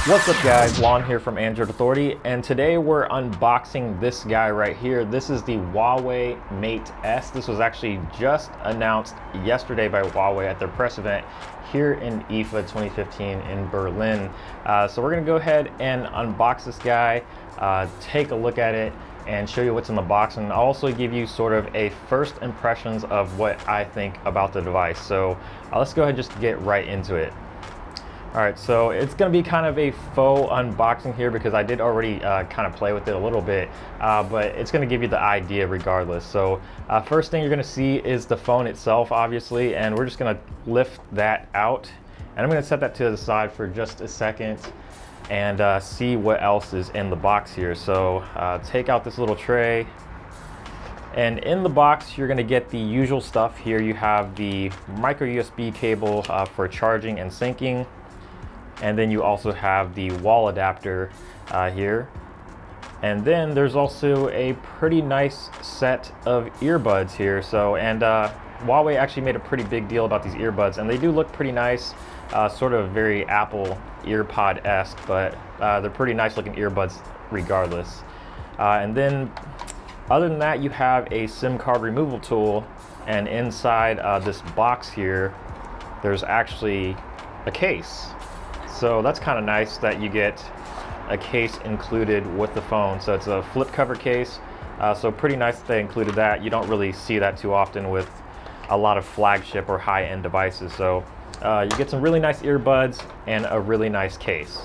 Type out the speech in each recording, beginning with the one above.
What's up guys, Lanh here from Android Authority, and today we're unboxing this guy right here. This is the Huawei Mate S. This was actually just announced yesterday by Huawei at their press event here in IFA 2015 in Berlin. So we're gonna go ahead and unbox this guy, take a look at it, and show you what's in the box, and I'll also give you sort of a first impressions of what I think about the device. So let's go ahead and just get right into it. Alright, so it's going to be kind of a faux unboxing here because I did already kind of play with it a little bit, but it's going to give you the idea regardless. So first thing you're going to see is the phone itself, obviously, and we're just going to lift that out. And I'm going to set that to the side for just a second and see what else is in the box here. So take out this little tray. And in the box, you're going to get the usual stuff here. You have the micro USB cable for charging and syncing. And then you also have the wall adapter here. And then there's also a pretty nice set of earbuds here. So, and Huawei actually made a pretty big deal about these earbuds, and they do look pretty nice, sort of very Apple EarPod-esque, but they're pretty nice looking earbuds regardless. And then other than that, you have a SIM card removal tool, and inside this box here, there's actually a case. So that's kind of nice that you get a case included with the phone. So it's a flip cover case. So pretty nice that they included that. You don't really see that too often with a lot of flagship or high-end devices. So you get some really nice earbuds and a really nice case.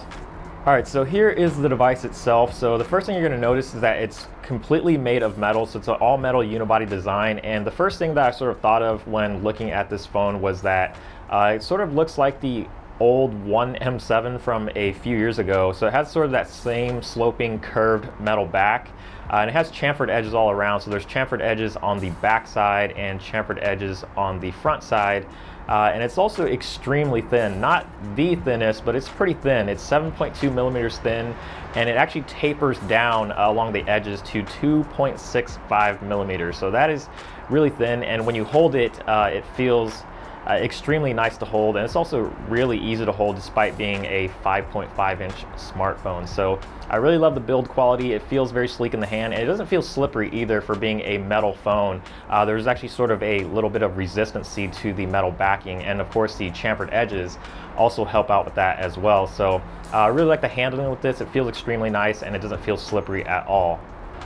All right, so here is the device itself. So the first thing you're going to notice is that it's completely made of metal. So it's an all metal unibody design. And the first thing that I sort of thought of when looking at this phone was that it sort of looks like the old 1M7 from a few years ago. So it has sort of that same sloping curved metal back, and it has chamfered edges all around. So there's chamfered edges on the back side and chamfered edges on the front side, and it's also extremely thin. Not the thinnest, but it's pretty thin. It's 7.2 millimeters thin, and it actually tapers down along the edges to 2.65 millimeters. So that is really thin, and when you hold it, it feels extremely nice to hold, and it's also really easy to hold despite being a 5.5-inch smartphone. So I really love the build quality. It feels very sleek in the hand, and it doesn't feel slippery either for being a metal phone. There's actually sort of a little bit of resistancy to the metal backing, and of course the chamfered edges also help out with that as well. So I really like the handling with this. It feels extremely nice, and it doesn't feel slippery at all.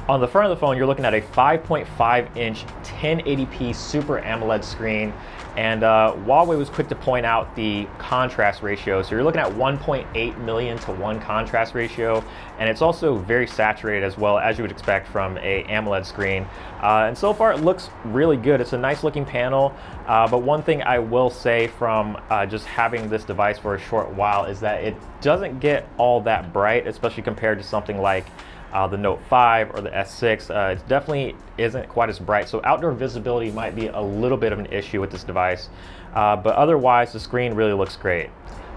On the front of the phone, you're looking at a 5.5-inch 1080p Super AMOLED screen, and Huawei was quick to point out the contrast ratio. So you're looking at 1.8 million to 1 contrast ratio, and it's also very saturated as well, as you would expect from a AMOLED screen. And so far it looks really good. It's a nice looking panel, but one thing I will say from just having this device for a short while is that it doesn't get all that bright, especially compared to something like the Note 5 or the S6. It definitely isn't quite as bright, so outdoor visibility might be a little bit of an issue with this device, but otherwise the screen really looks great.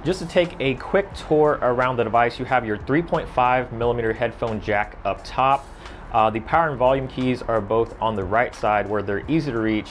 Just to take a quick tour around the device, you have your 3.5 millimeter headphone jack up top. The power and volume keys are both on the right side where they're easy to reach.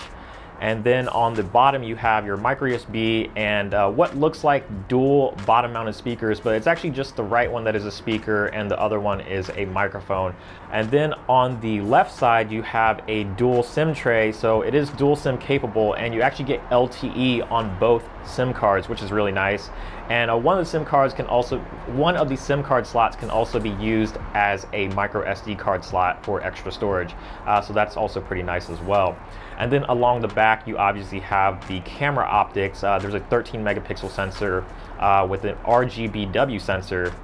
And then on the bottom you have your micro USB and what looks like dual bottom mounted speakers, but it's actually just the right one that is a speaker and the other one is a microphone. And then on the left side you have a dual SIM tray, so it is dual SIM capable, and you actually get LTE on both SIM cards, which is really nice. And one of the SIM card slots can also be used as a micro SD card slot for extra storage. So that's also pretty nice as well. And then along the back, you obviously have the camera optics. There's a 13 megapixel sensor with an RGBW sensor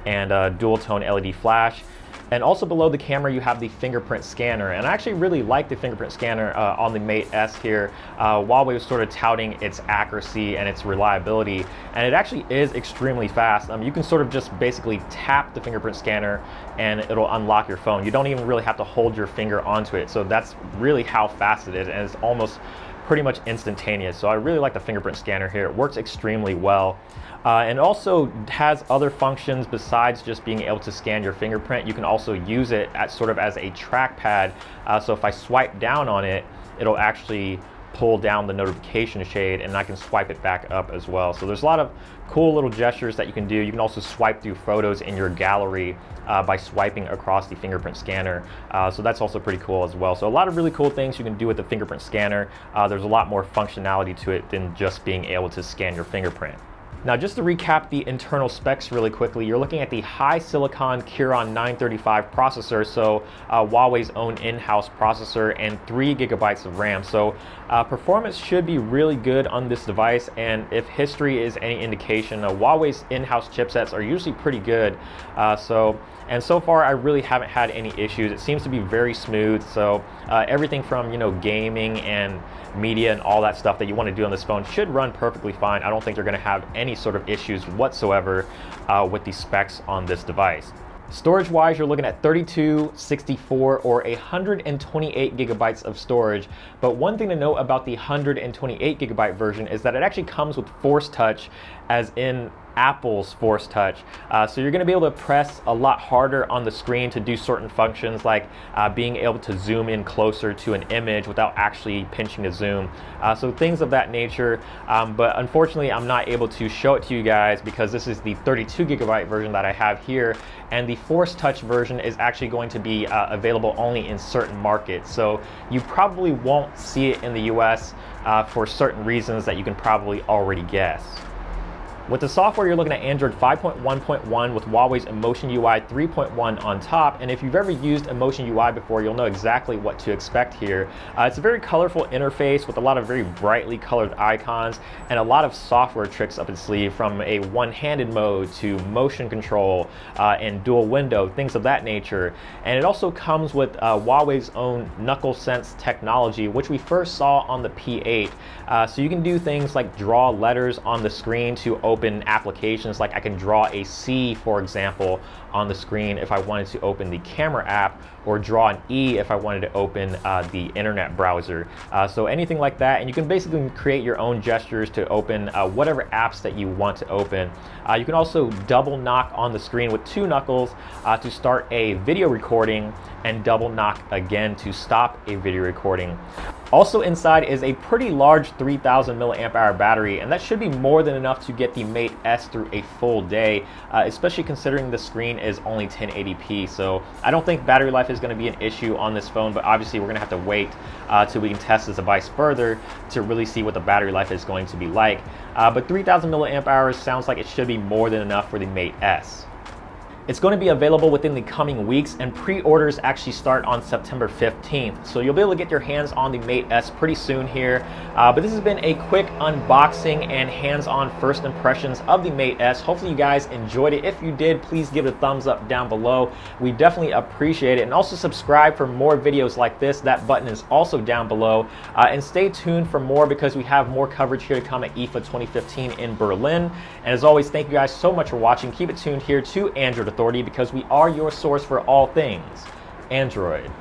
and a dual tone LED flash. And also below the camera, you have the fingerprint scanner. And I actually really like the fingerprint scanner on the Mate S here. Huawei was sort of touting its accuracy and its reliability, and it actually is extremely fast. You can sort of just basically tap the fingerprint scanner and it'll unlock your phone. You don't even really have to hold your finger onto it. So that's really how fast it is, and it's almost pretty much instantaneous. So I really like the fingerprint scanner here. It works extremely well. And also has other functions besides just being able to scan your fingerprint. You can also use it as sort of as a trackpad. So if I swipe down on it, it'll actually pull down the notification shade, and I can swipe it back up as well. So there's a lot of cool little gestures that you can do. You can also swipe through photos in your gallery by swiping across the fingerprint scanner. So that's also pretty cool as well. So a lot of really cool things you can do with the fingerprint scanner. There's a lot more functionality to it than just being able to scan your fingerprint. Now, just to recap the internal specs really quickly, you're looking at the high silicon Kirin 935 processor, so Huawei's own in-house processor, and 3 gigabytes of RAM. So performance should be really good on this device, and if history is any indication, Huawei's in-house chipsets are usually pretty good. So far I really haven't had any issues. It seems to be very smooth. So everything from gaming and media and all that stuff that you want to do on this phone should run perfectly fine. I don't think you're going to have any sort of issues whatsoever with the specs on this device. Storage wise, you're looking at 32, 64, or 128 gigabytes of storage. But one thing to note about the 128 gigabyte version is that it actually comes with Force Touch, as in Apple's Force Touch. So you're going to be able to press a lot harder on the screen to do certain functions, like being able to zoom in closer to an image without actually pinching the zoom. So things of that nature. But unfortunately, I'm not able to show it to you guys because this is the 32 gigabyte version that I have here. And the Force Touch version is actually going to be available only in certain markets. So you probably won't see it in the US for certain reasons that you can probably already guess. With the software, you're looking at Android 5.1.1 with Huawei's Emotion UI 3.1 on top. And if you've ever used Emotion UI before, you'll know exactly what to expect here. It's a very colorful interface with a lot of very brightly colored icons and a lot of software tricks up its sleeve, from a one-handed mode to motion control and dual window, things of that nature. And it also comes with Huawei's own Knuckle Sense technology, which we first saw on the P8. So you can do things like draw letters on the screen to open applications. Like I can draw a C, for example, on the screen if I wanted to open the camera app, or draw an E if I wanted to open the internet browser. So anything like that, and you can basically create your own gestures to open whatever apps that you want to open. You can also double knock on the screen with 2 knuckles to start a video recording, and double knock again to stop a video recording. Also inside is a pretty large 3000 milliamp hour battery, and that should be more than enough to get the Mate S through a full day, especially considering the screen is only 1080p. So I don't think battery life is going to be an issue on this phone, but obviously we're going to have to wait till we can test this device further to really see what the battery life is going to be like. But 3000 milliamp hours sounds like it should be more than enough for the Mate S. It's going to be available within the coming weeks, and pre-orders actually start on September 15th. So you'll be able to get your hands on the Mate S pretty soon here. But this has been a quick unboxing and hands-on first impressions of the Mate S. Hopefully you guys enjoyed it. If you did, please give it a thumbs up down below. We definitely appreciate it. And also subscribe for more videos like this. That button is also down below. And stay tuned for more, because we have more coverage here to come at IFA 2015 in Berlin. And as always, thank you guys so much for watching. Keep it tuned here to Android Authority, because we are your source for all things Android.